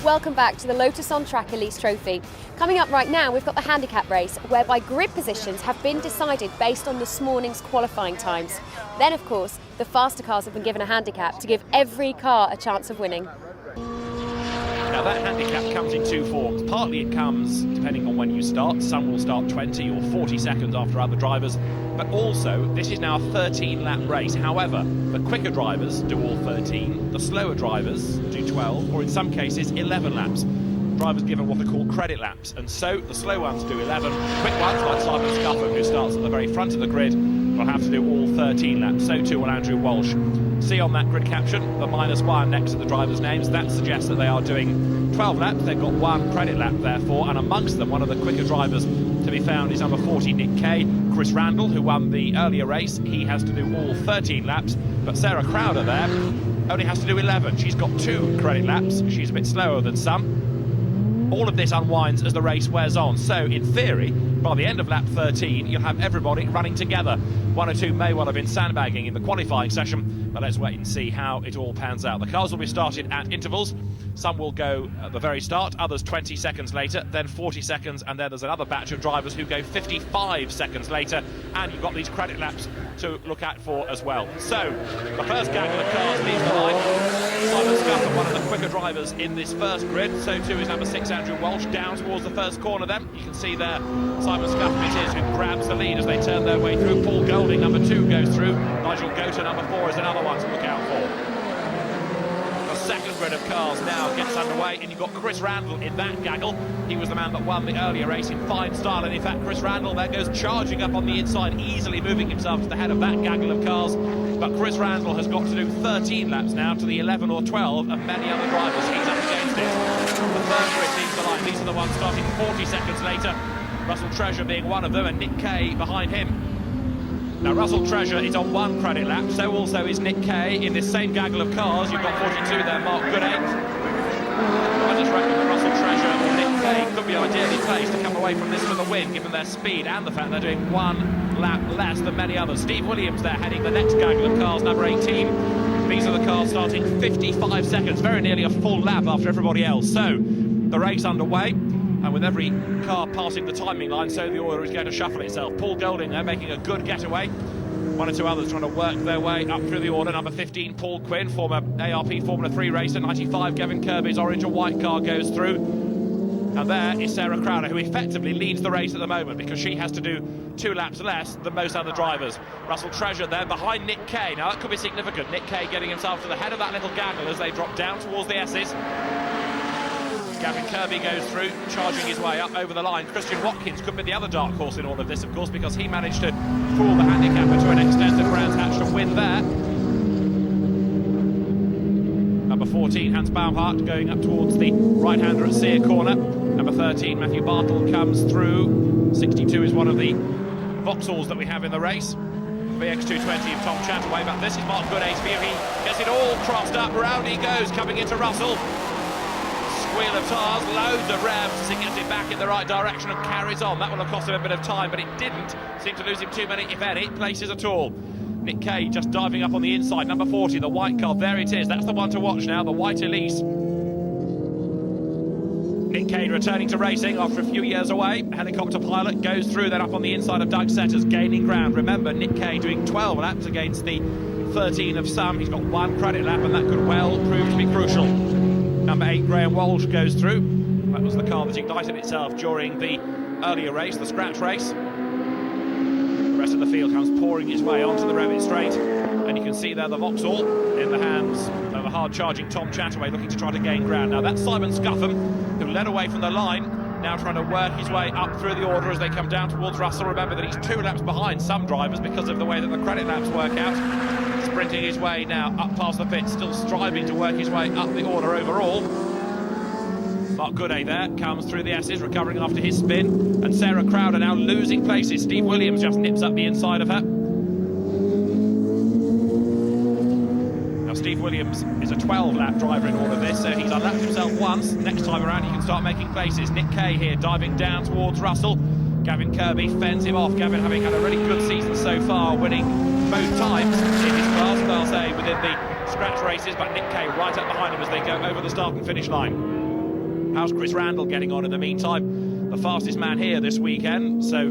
Welcome back to the Lotus on Track Elise Trophy. Coming up right now, we've got the handicap race, whereby grid positions have been decided based on this morning's qualifying times. Then, of course, the faster cars have been given a handicap to give every car a chance of winning. Now that handicap comes in two forms. Partly it comes depending on when you start. Some will start 20 or 40 seconds after other drivers. But also, this is now a 13-lap race. However, the quicker drivers do all 13, the slower drivers do 12, or in some cases 11 laps. Drivers given what are called credit laps, and so the slow ones do 11. Quick ones, like Simon Scuffham, who starts at the very front of the grid, will have to do all 13 laps. So too will Andrew Walsh. See on that grid caption, the -1 next to the drivers' names. That suggests that they are doing 12 laps. They've got one credit lap, therefore, and amongst them, one of the quicker drivers to be found is number 40, Nick Kay. Chris Randall, who won the earlier race, he has to do all 13 laps, but Sarah Crowder there only has to do 11. She's got 2 credit laps. She's a bit slower than some. All of this unwinds as the race wears on, so in theory, by the end of lap 13, you'll have everybody running together. One or two may well have been sandbagging in the qualifying session, but let's wait and see how it all pans out. The cars will be started at intervals. Some will go at the very start, others 20 seconds later, then 40 seconds, and then there's another batch of drivers who go 55 seconds later, and you've got these credit laps to look out for as well. So, the first gaggle of cars leaves the line. Simon Scuffham, one of the quicker drivers in this first grid, so too is number 6, Andrew Walsh, down towards the first corner then. You can see there, Simon Scuffham it is who grabs the lead as they turn their way through. Paul Golding, number 2, goes through. Nigel Gota, number 4, is another one to look out for. The second grid of cars now gets underway, and you've got Chris Randall in that gaggle. He was the man that won the earlier race in fine style, and in fact Chris Randall there goes charging up on the inside, easily moving himself to the head of that gaggle of cars. But Chris Randall has got to do 13 laps now to the 11 or 12 of many other drivers. He's up against it. The third grid leaves the line. These are the ones starting 40 seconds later. Russell Treasure being one of them, and Nick Kay behind him. Now Russell Treasure is on 1 credit lap, so also is Nick Kay in this same gaggle of cars. You've got 42 there, Mark Goodate. I just reckon that Russell Treasure or Nick Kay could be ideally placed to come away from this with a win, given their speed and the fact they're doing 1 lap less than many others. Steve Williams there heading the next gaggle of cars, number 18. These are the cars starting 55 seconds, very nearly a full lap after everybody else. So, the race underway. And with every car passing the timing line, so the order is going to shuffle itself. Paul Golding there making a good getaway. One or two others trying to work their way up through the order. Number 15, Paul Quinn, former ARP Formula 3 racer. 95, Gavin Kirby's orange and white car goes through. And there is Sarah Crowder, who effectively leads the race at the moment because she has to do 2 laps less than most other drivers. Russell Treasure there behind Nick Kay. Now that could be significant. Nick Kay getting himself to the head of that little gaggle as they drop down towards the S's. Gavin Kirby goes through, charging his way up over the line. Christian Watkins could be the other dark horse in all of this, of course, because he managed to fool the handicapper to an extent at Brands Hatch to win there. Number 14, Hans Baumhart, going up towards the right-hander at Sear Corner. Number 13, Matthew Bartle comes through. 62 is one of the Vauxhalls that we have in the race. VX220 of Tom Chataway, but this is Mark Goodate's view. He gets it all crossed up, round he goes, coming into Russell. Wheel of tires, loads of revs as he gets it back in the right direction and carries on. That will have cost him a bit of time, but it didn't seem to lose him too many, if any, places at all. Nick Kay just diving up on the inside. Number 40, the white car, there it is. That's the one to watch now, the white Elise. Nick Kay returning to racing after a few years away. Helicopter pilot goes through, then up on the inside of Doug Setters, gaining ground. Remember, Nick Kay doing 12 laps against the 13 of some. He's got 1 credit lap, and that could well prove to be crucial. Number 8, Graham Walsh goes through. That was the car that ignited itself during the earlier race, the scratch race. The rest of the field comes pouring its way onto the Revit straight, and you can see there the Vauxhall in the hands of a hard-charging Tom Chataway looking to try to gain ground. Now that's Simon Scuffham, who led away from the line, now trying to work his way up through the order as they come down towards Russell. Remember that he's 2 laps behind some drivers because of the way that the credit laps work out. Sprinting his way now up past the pit, still striving to work his way up the order overall. Mark Goodate there comes through the S's, recovering after his spin, and Sarah Crowder now losing places. Steve Williams just nips up the inside of her. Now Steve Williams is a 12-lap driver in all of this, so he's unlapped himself once. Next time around he can start making places. Nick Kay here diving down towards Russell. Gavin Kirby fends him off. Gavin having had a really good season so far, winning both times in his class, and I'll say within the scratch races, but Nick Kay right up behind him as they go over the start and finish line. How's Chris Randall getting on in the meantime? The fastest man here this weekend, so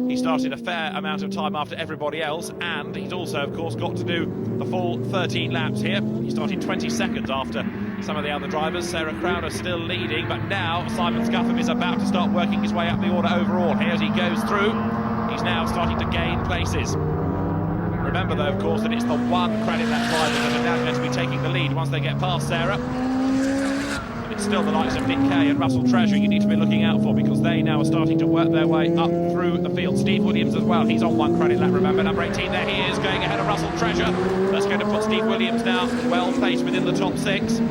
he started a fair amount of time after everybody else, and he's also, of course, got to do the full 13 laps here. He started 20 seconds after some of the other drivers. Sarah Crowder still leading, but now Simon Scuffham is about to start working his way up the order overall. Here as he goes through, he's now starting to gain places. Remember, though, of course, that it's the one credit lap driver that are now going to be taking the lead once they get past Sarah. And it's still the likes of Nick Kay and Russell Treasure you need to be looking out for, because they now are starting to work their way up through the field. Steve Williams as well, he's on one credit lap, remember, number 18, there he is, going ahead of Russell Treasure. That's going to put Steve Williams now well placed within the top 6. On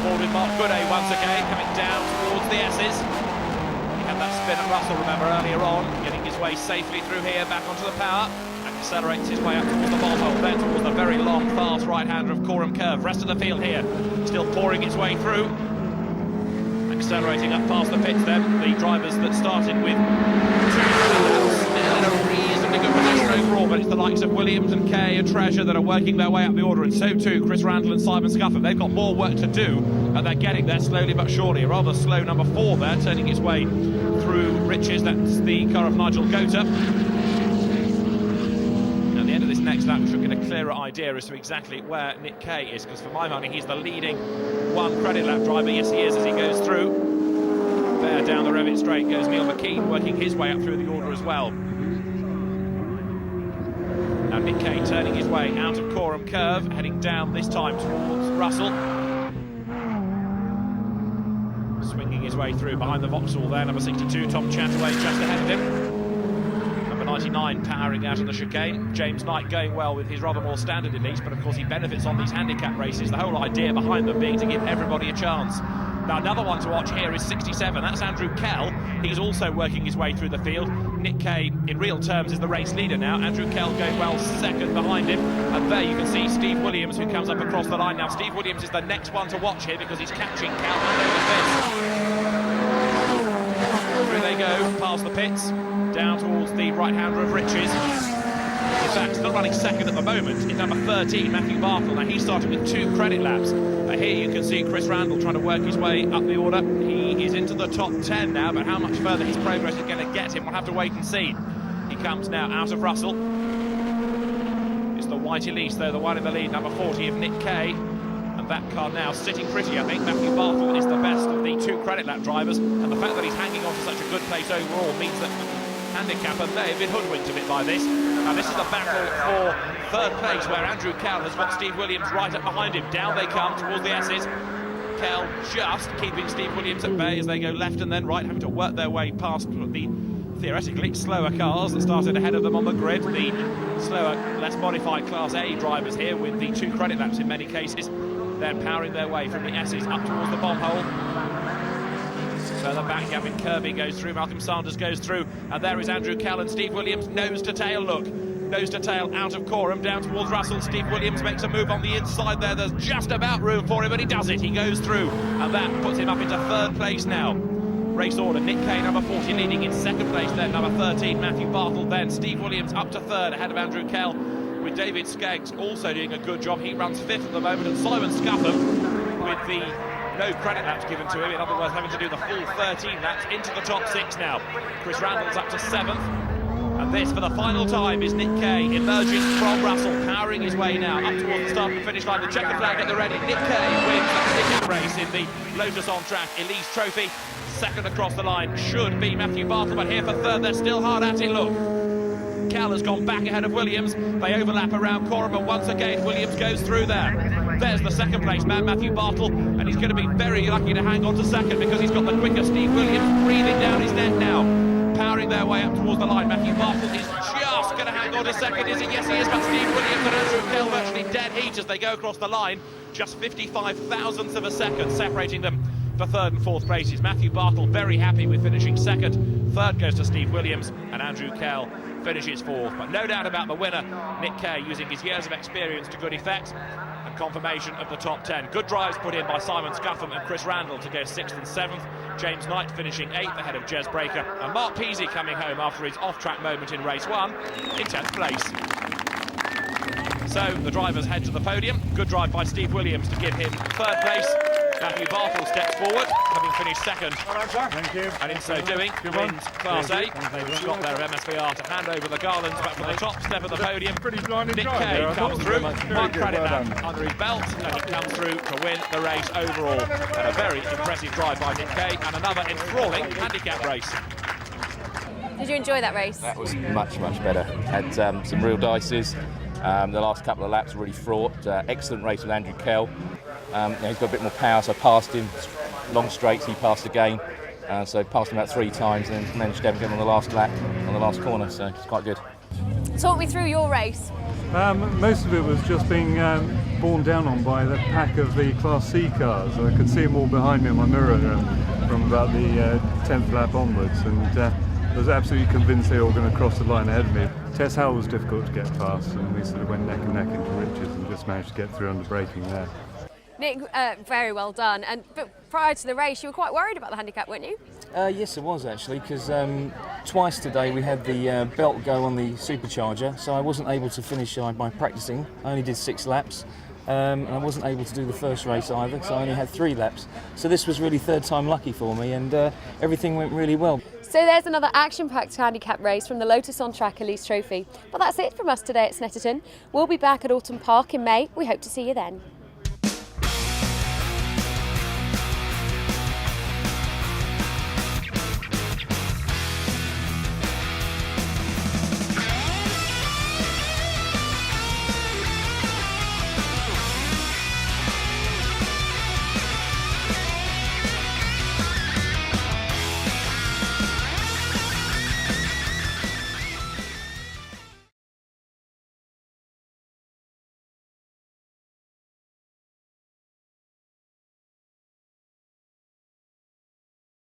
board with Mark Gooday once again, coming down towards the S's. He had that spin at Russell, remember, earlier on, getting his way safely through here, back onto the power. Accelerates his way up towards the ball hole, then towards the very long, fast right-hander of Coram Curve. Rest of the field here, still pouring its way through. Accelerating up past the pits then, the drivers that started with 2 laps, still in a reasonably good position overall, but it's the likes of Williams and Kay and Treasure that are working their way up the order, and so too Chris Randall and Simon Scuffham. They've got more work to do, and they're getting there slowly but surely. A rather slow number 4 there, turning its way through Riches. That's the car of Nigel Gota. At the end of this next lap, we should get a clearer idea as to exactly where Nick Kay is, because for my money, he's the leading one credit lap driver. Yes, he is, as he goes through. There, down the Revit straight goes Neil McKean, working his way up through the order as well. Now Nick Kay turning his way out of Coram Curve, heading down this time towards Russell. Swinging his way through behind the Vauxhall there, number 62, Tom Chataway just ahead of him. Number 99 powering out of the chicane. James Knight going well with his rather more standard Elise, but of course he benefits on these handicap races, the whole idea behind them being to give everybody a chance. Now another one to watch here is 67, that's Andrew Kell. He's also working his way through the field. Nick Kay, in real terms, is the race leader now. Andrew Kell going well second behind him. And there you can see Steve Williams, who comes up across the line now. Steve Williams is the next one to watch here because he's catching Kell and over through they go, past the pits, down towards the right-hander of Riches. In fact, still running second at the moment is number 13, Matthew Bartle. Now he started with 2 credit laps. Here you can see Chris Randall trying to work his way up the order. He is into the top 10 now, but how much further his progress is going to get him, we'll have to wait and see. He comes now out of Russell. It's the white Elise, though, the one in the lead, number 40 of Nick Kay. And that car now sitting pretty, I think. Matthew Bartle is the best of the 2 credit lap drivers, and the fact that he's hanging on to such a good place overall means that handicapper may have been hoodwinked a bit by this. Now this is the battle for 3rd place, where Andrew Kell has got Steve Williams right up behind him. Down they come towards the S's. Kell just keeping Steve Williams at bay as they go left and then right, having to work their way past the theoretically slower cars that started ahead of them on the grid. The slower, less modified Class A drivers here with the 2 credit laps in many cases. Then powering their way from the S's up towards the bomb hole. Further back, Gavin Kirby goes through, Malcolm Sanders goes through, and there is Andrew Kell and Steve Williams, nose to tail look. Nose to tail out of Coram, down towards Russell. Steve Williams makes a move on the inside there. There's just about room for him, but he does it. He goes through, and that puts him up into 3rd place now. Race order, Nick Kay, number 40, leading in 2nd place, then number 13, Matthew Bartle, then Steve Williams up to 3rd, ahead of Andrew Kell, with David Skeggs also doing a good job. He runs 5th at the moment, and Simon Scuffham, with the no credit laps given to him, in other words having to do the full 13 laps, into the top 6 now. Chris Randall's up to 7th, and this for the final time is Nick Kay emerging from Russell, powering his way now up towards the start and finish line. The checker flag at the ready. Nick Kay wins the handicap race in the Lotus on track Elise Trophy. 2nd across the line should be Matthew Bartle, but here for 3rd they're still hard at it. Look, Kell has gone back ahead of Williams. They overlap around Coram, but once again Williams goes through there. There's the 2nd place man, Matthew Bartle, and he's going to be very lucky to hang on to 2nd because he's got the quicker Steve Williams breathing down his neck now. Powering their way up towards the line. Matthew Bartle is just going to hang on to 2nd, is he? Yes, he is, but Steve Williams and Andrew Kell virtually dead heat as they go across the line. Just 55 thousandths of a second separating them for 3rd and 4th places. Matthew Bartle very happy with finishing 2nd. 3rd goes to Steve Williams, and Andrew Kell finishes 4th. But no doubt about the winner, Nick Kay, using his years of experience to good effect, and confirmation of the top 10. Good drives put in by Simon Scuffham and Chris Randall to go 6th and 7th. James Knight finishing 8th ahead of Jez Breaker, and Mark Peasy coming home after his off-track moment in race 1 in 10th place. So the drivers head to the podium. Good drive by Steve Williams to give him third place. Matthew Bartle steps forward, having finished second. Thank you. And in so doing, wins Class A. He's got their MSVR to hand over the garlands, but from the top step of the podium, Nick Kay comes through. One credit lap under his belt, and he comes through to win the race overall. And a very impressive drive by Nick Kay, and another enthralling handicap race. Did you enjoy that race? That was much better. Had some real dices. The last couple of laps were really fraught. Excellent race with Andrew Kell. He's got a bit more power, so I passed him. Long straights, he passed again. So I passed him about 3 times and then managed to have him on the last lap, on the last corner, so it's quite good. Talk me through your race. Most of it was just being borne down on by the pack of the Class C cars. I could see them all behind me on my mirror from about the 10th lap onwards, and I was absolutely convinced they were all going to cross the line ahead of me. Tess Howell was difficult to get past, and we sort of went neck and neck into Richards and just managed to get through under braking there. Nick, very well done. But prior to the race, you were quite worried about the handicap, weren't you? Yes, I was actually, because twice today we had the belt go on the supercharger, so I wasn't able to finish by practicing. I only did 6 laps, and I wasn't able to do the first race either, so I only had 3 laps. So this was really third time lucky for me, and everything went really well. So there's another action-packed handicap race from the Lotus on Track Elise Trophy. But that's it from us today at Snetterton. We'll be back at Autumn Park in May. We hope to see you then.